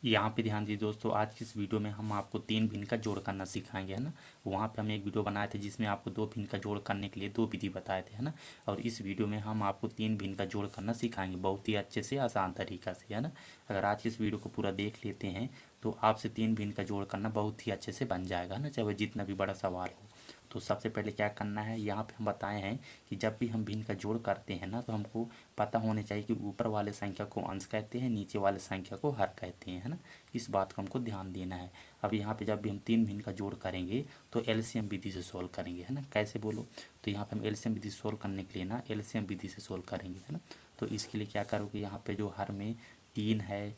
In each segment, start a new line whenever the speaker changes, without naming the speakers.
यहाँ पे ध्यान दीजिए दोस्तों, आज की इस वीडियो में हम आपको तीन भिन्न का जोड़ करना सिखाएंगे, है ना। वहाँ पे हम एक वीडियो बनाए थे जिसमें आपको दो भिन्न का जोड़ करने के लिए दो विधि बताए थे, है ना। और इस वीडियो में हम आपको तीन भिन्न का जोड़ करना सिखाएंगे बहुत ही अच्छे से, आसान तरीका से, है ना। अगर आज की इस वीडियो को पूरा देख लेते हैं तो आपसे तीन भिन्न का जोड़ करना बहुत ही अच्छे से बन जाएगा, है ना, चाहे वह जितना भी बड़ा सवाल हो। तो सबसे पहले क्या करना है, यहाँ पे हम बताए हैं कि जब भी हम भिन्न का जोड़ करते हैं ना, तो हमको पता होने चाहिए कि ऊपर वाले संख्या को अंश कहते हैं, नीचे वाले संख्या को हर कहते हैं, है ना। इस बात को हमको ध्यान देना है। अब यहाँ पे जब भी हम तीन भिन्न का जोड़ करेंगे तो एलसीएम विधि से सोल्व करेंगे, है ना। कैसे बोलो, तो यहाँ पे हम एलसीएम विधि सोल्व करने के लिए ना एलसीएम विधि से सोल्व करेंगे, है ना। तो इसके लिए क्या करोगे, यहाँ पे जो हर में तीन है,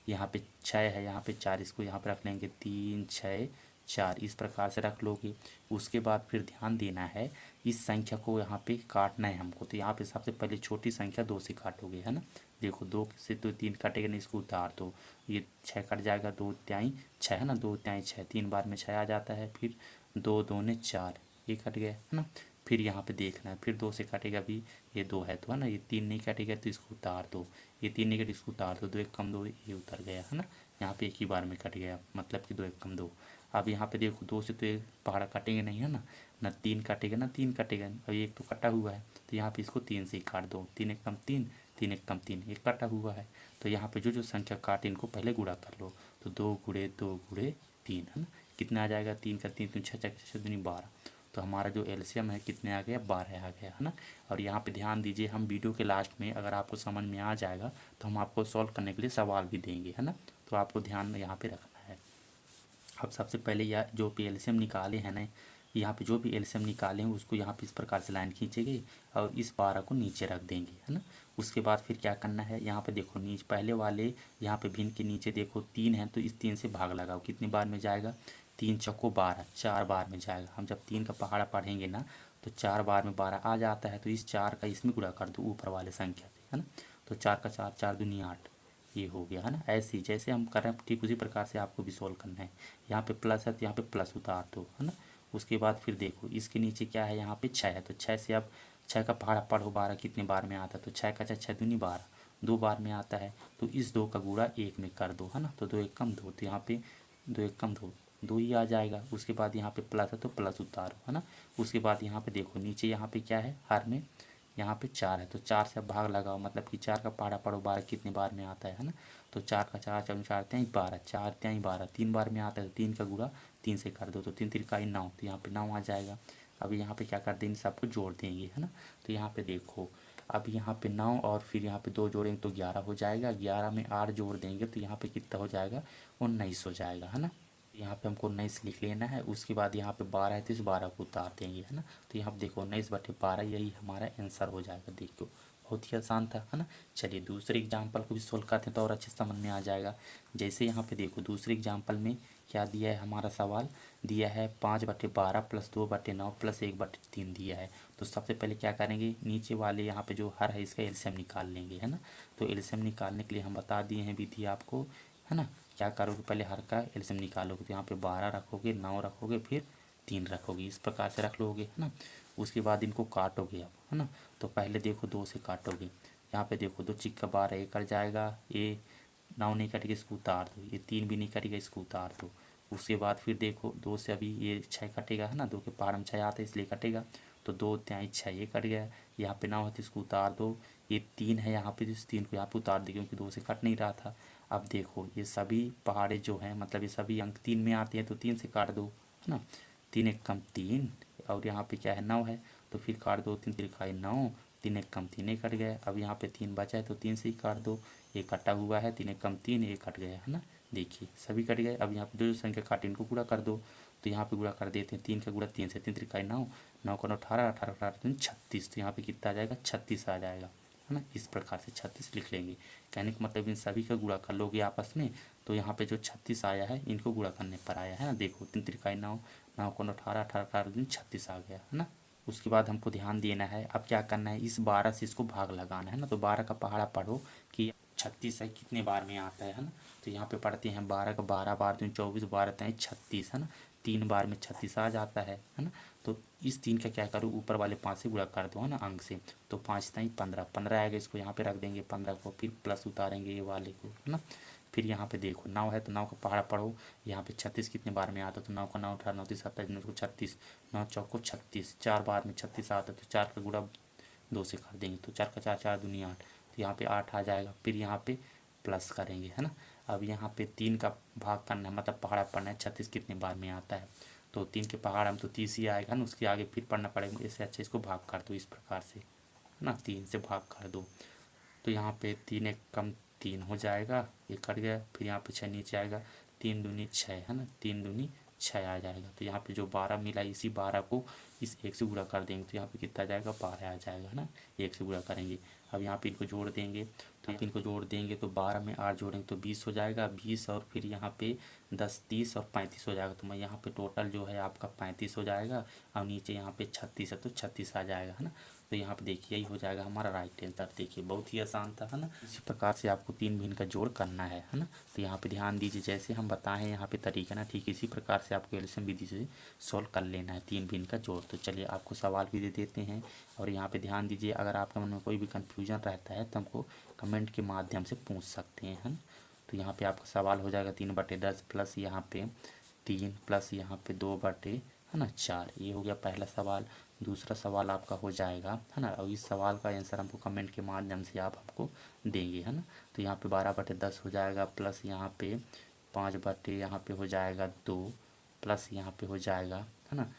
यहाँ पे छः है, यहाँ पे चार, इसको यहाँ पे रख लेंगे, तीन छः चार, इस प्रकार से रख लोगे। उसके बाद फिर ध्यान देना है, इस संख्या को यहाँ पे काटना है हमको। तो यहाँ पे सबसे पहले छोटी संख्या दो से काटोगे, है ना। देखो दो से तो तीन कटेगा नहीं, इसको उतार दो, ये छः कट जाएगा, दो त्याई छः, है ना, दो त्याई छः, तीन बार में छः आ जाता है। फिर दो दूने चार, ये कट गया, है ना। फिर यहाँ पे देखना है, फिर दो से काटेगा भी, ये दो है तो, है ना, ये तीन नहीं काटेगा तो इसको उतार दो, ये तीन नहीं कटे इसको उतार दो, दो एक कम दो, ये उतर गया, है ना। यहाँ पे एक ही बार में कट गया, मतलब कि दो एक कम दो। अब यहाँ पे देखो दो से तो एक पहाड़ा काटेंगे नहीं, है ना, ना तीन काटेगा ना तीन काटेगा, अब एक तो कटा हुआ है तो यहाँ पे इसको तीन से ही काट दो, तीन एक कम तीन, तीन एक कम तीन, एक कटा हुआ है। तो यहाँ पे जो जो संख्या काटे इनको पहले गुणा कर लो, तो दो गुणे तीन, है ना। कितना आ जाएगा, तीन का तीन, तीन छः, छः छः दूनी बारह। तो हमारा जो एलसीएम है कितने आ गया, 12 आ गया, है ना। और यहाँ पे ध्यान दीजिए, हम वीडियो के लास्ट में अगर आपको समझ में आ जाएगा तो हम आपको सॉल्व करने के लिए सवाल भी देंगे, है ना। तो आपको ध्यान यहाँ पे रखना है। अब सबसे पहले यह जो भी एलसीएम निकाले हैं ना, यहाँ पे जो भी एलसीएम निकाले हैं उसको यहाँ पे इस प्रकार से लाइन खींचेंगे और इस 12 को नीचे रख देंगे, है ना। उसके बाद फिर क्या करना है, यहाँ पे देखो नीचे पहले वाले यहाँ पे भिन्न के नीचे देखो तीन है, तो इस तीन से भाग लगाओ, कितनी बार में जाएगा, तीन चौको 12, चार बार में जाएगा। हम जब तीन का पहाड़ा पढ़ेंगे ना तो चार बार में 12 आ जाता है, तो इस चार का इसमें गुणा कर दो ऊपर वाले संख्या से, है ना। तो चार का चार, चार दूनी 8, ये हो गया, है ना। ऐसे ही जैसे हम कर रहे हैं ठीक उसी प्रकार से आपको भी सोल्व करना है। यहाँ पे प्लस है तो यहाँ पे प्लस उतार दो, है ना। उसके बाद फिर देखो इसके नीचे क्या है, यहाँ पे छः है, तो छः से अब छः का पहाड़ा पढ़ो, 12 कितने बार में आता है, तो छः का छः, छः दूनी 12, दो बार में आता है। तो इस दो का गुणा एक में कर दो, है ना। तो दो एक कम दो, तो यहाँ पे दो एक कम दो, दो ही आ जाएगा। उसके बाद यहाँ पे प्लस है तो प्लस उतारो, है ना। उसके बाद यहाँ पे देखो नीचे यहाँ पे क्या है, हर में यहाँ पे चार है, तो चार से अब भाग लगाओ, मतलब कि चार का पहाड़ा पढ़ो, 12 कितने बार में आता है ना। तो चार का चार, चार चार त्याई 12, चार त्याई 12, तीन बार में आता है, तो तीन का गुणा तीन से कर दो, तो तीन तिरकाई 9, तो यहाँ पे 9 आ जाएगा। अब यहाँ पे क्या कर देंगे, सबको जोड़ देंगे, है ना। तो यहाँ पे देखो अब यहाँ पे 9 और फिर यहाँ पे दो जोड़ेंगे तो 11 हो जाएगा, 11 में 8 जोड़ देंगे तो यहाँ पे कितना हो जाएगा, 19 हो जाएगा, है ना। यहाँ पे हमको 19 लिख लेना है। उसके बाद यहाँ पे 12 है तो इस 12 को उतार देंगे, है ना। तो यहाँ पे देखो 19/12, यही हमारा आंसर हो जाएगा। देखो बहुत ही आसान था, है ना। चलिए दूसरे एग्जाम्पल को भी सोल्व करते हैं तो और अच्छे से समझ में आ जाएगा। जैसे यहाँ पे देखो दूसरे एग्जाम्पल में क्या दिया है, हमारा सवाल दिया है 5/12 + 2/9 + 1/3 दिया है। तो सबसे पहले क्या करेंगे, नीचे वाले यहाँ पे जो हर है इसका एलसीएम निकाल लेंगे, है ना। तो एलसीएम निकालने के लिए हम बता दिए हैं विधि आपको, है ना। क्या करोगे, पहले हर का एलसीएम निकालोगे, तो यहाँ पे 12 रखोगे, 9 रखोगे, फिर 3 रखोगे, इस प्रकार से रख लोगे, है ना। उसके बाद इनको काटोगे अब, है ना। तो पहले देखो दो से काटोगे, यहाँ पे देखो दो चिक्का 12, ये कट जाएगा, ये 9 नहीं कटेगा, इसको उतार दो, ये 3 भी नहीं कटेगा, इसको उतार दो। उसके बाद फिर देखो दो से अभी ये 6 कटेगा, है ना, दो के पहाड़ में 6 आता है इसलिए कटेगा, तो दो त्याई 6, ये कट गया। यहाँ पे 9 है तो इसको उतार दो, ये 3 है यहाँ पे, इस 3 को यहाँ पे उतार दे क्योंकि दो से कट नहीं रहा था। अब देखो ये सभी पहाड़े जो हैं, मतलब ये सभी अंक 3 में आते हैं, तो 3 से काट दो, है ना। 3 एक कम 3, और यहाँ पे क्या है 9 है, तो फिर काट दो, 3 तिरकाई 9, 3 एक कम 3, ये कट गया। अब यहाँ पे 3 बचा है तो 3 से ही काट दो, ये कटा हुआ है, 3 एक कम 3, ये कट गया, है ना। देखिए सभी कट गए। अब यहाँ पे जो जो संख्या काटे इनको गुणा कर दो, तो यहाँ पे गुणा कर देते हैं, 3 का गुणा 3 से, 3 तिरकाई 9, 9 का 9 18, 18 18 36, तो यहाँ पे कितना आ जाएगा, 36 आ जाएगा, है ना। इस प्रकार से 36 लिख लेंगे। कहने का मतलब इन सभी का गुणा कर लोगे आपस में, तो यहाँ पे जो 36 आया है इनको गुणा करने पर आया है ना। देखो 3 तिरकाई 9, 9 को 18, 18 18 36 आ गया, है ना। उसके बाद हमको ध्यान देना है, अब क्या करना है, इस 12 से इसको भाग लगाना है ना। तो 12 का पहाड़ा पढ़ो कि 36 है कितने बार में आता है ना। तो यहाँ पे पढ़ते हैं 12 का 12 बार 3 24, 12 तय 36, है ना। 3 बार में 36 आ जाता है ना। तो इस 3 का क्या करो, ऊपर वाले 5 से गुणा कर दो, है ना, अंक से। तो 5 तय 15, 15 आएगा, इसको यहाँ पे रख देंगे 15 को, फिर प्लस उतारेंगे ये वाले को, है ना। फिर यहाँ पे देखो 9 है तो 9 का पहाड़ा पढ़ो, यहाँ पे 36 कितने बार में आता है तो 9 का 9 18 9 30 27 9 को 36, 9 चौक को 36, 4 बार में 36 आता है तो 4 का गुणा 2 से कर देंगे तो 4 का 4 4 दूनी 8, तो यहाँ पे 8 आ जाएगा। फिर यहाँ पे प्लस करेंगे है ना। अब यहाँ पे 3 का भाग करना है, मतलब पहाड़ा पढ़ना है 36 कितने बार में आता है तो 3 के पहाड़ में तो 30 ही आएगा ना, उसके आगे फिर पढ़ना पड़ेगा। इससे अच्छा इसको भाग कर दो इस प्रकार से है ना, 3 से भाग कर दो तो यहाँ पे 3 एक कम 3 हो जाएगा, ये कट गया। फिर यहाँ पे 6 नीचे आएगा, 3 दूनी 6 है ना, 3 दूनी 6 आ जाएगा। तो यहाँ पे जो 12 मिला इसी 12 को इस 1 से गुणा कर देंगे तो यहाँ पे कितना आ जाएगा 12 आ जाएगा है ना, 1 से गुणा करेंगे। अब यहाँ पे इनको जोड़ देंगे तो इनको जोड़ देंगे तो 12 में 8 जोड़ेंगे तो 20 हो जाएगा, 20 और फिर यहाँ पे 10 30 और 35 हो जाएगा। तो मैं यहाँ पे टोटल जो है आपका 35 हो जाएगा और नीचे यहाँ पे 36 है तो 36 आ जाएगा है ना। तो यहाँ पे देखिए यही हो जाएगा हमारा राइट आंसर। देखिए बहुत ही आसान था है ना। इसी प्रकार से आपको 3 भिन्न का जोड़ करना है ना। तो यहाँ पे ध्यान दीजिए जैसे हम बताएं यहाँ पे तरीका ना, ठीक इसी प्रकार से आपको एल्शियम विधि से सॉल्व कर लेना है 3 भिन्न का जोड़। तो चलिए आपको सवाल भी दे देते हैं और यहाँ पे ध्यान दीजिए, अगर आपके मन में कोई भी कन्फ्यूजन रहता है तो हमको कमेंट के माध्यम से पूछ सकते हैं है ना। तो यहाँ पे आपका सवाल हो जाएगा 3/10 प्लस यहाँ पे 3 प्लस यहाँ पे 2/, है ना 4। ये हो गया पहला सवाल। दूसरा सवाल आपका हो जाएगा है ना, और इस सवाल का आंसर हमको कमेंट के माध्यम से आप हमको देंगे है ना। तो यहाँ पे 12/10 हो जाएगा प्लस यहाँ पे 5/, यहाँ पे हो जाएगा 2 प्लस यहाँ पे हो जाएगा है ना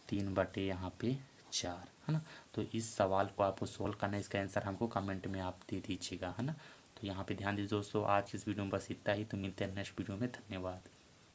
3/, यहाँ पे 4 है ना। तो इस सवाल को आपको सोल्व करना है, इसका आंसर हमको कमेंट में आप दे दीजिएगा है ना। तो यहाँ पे ध्यान दीजिए दोस्तों, आज की इस वीडियो में बस इतना ही। तो मिलते हैं नेक्स्ट वीडियो में, धन्यवाद।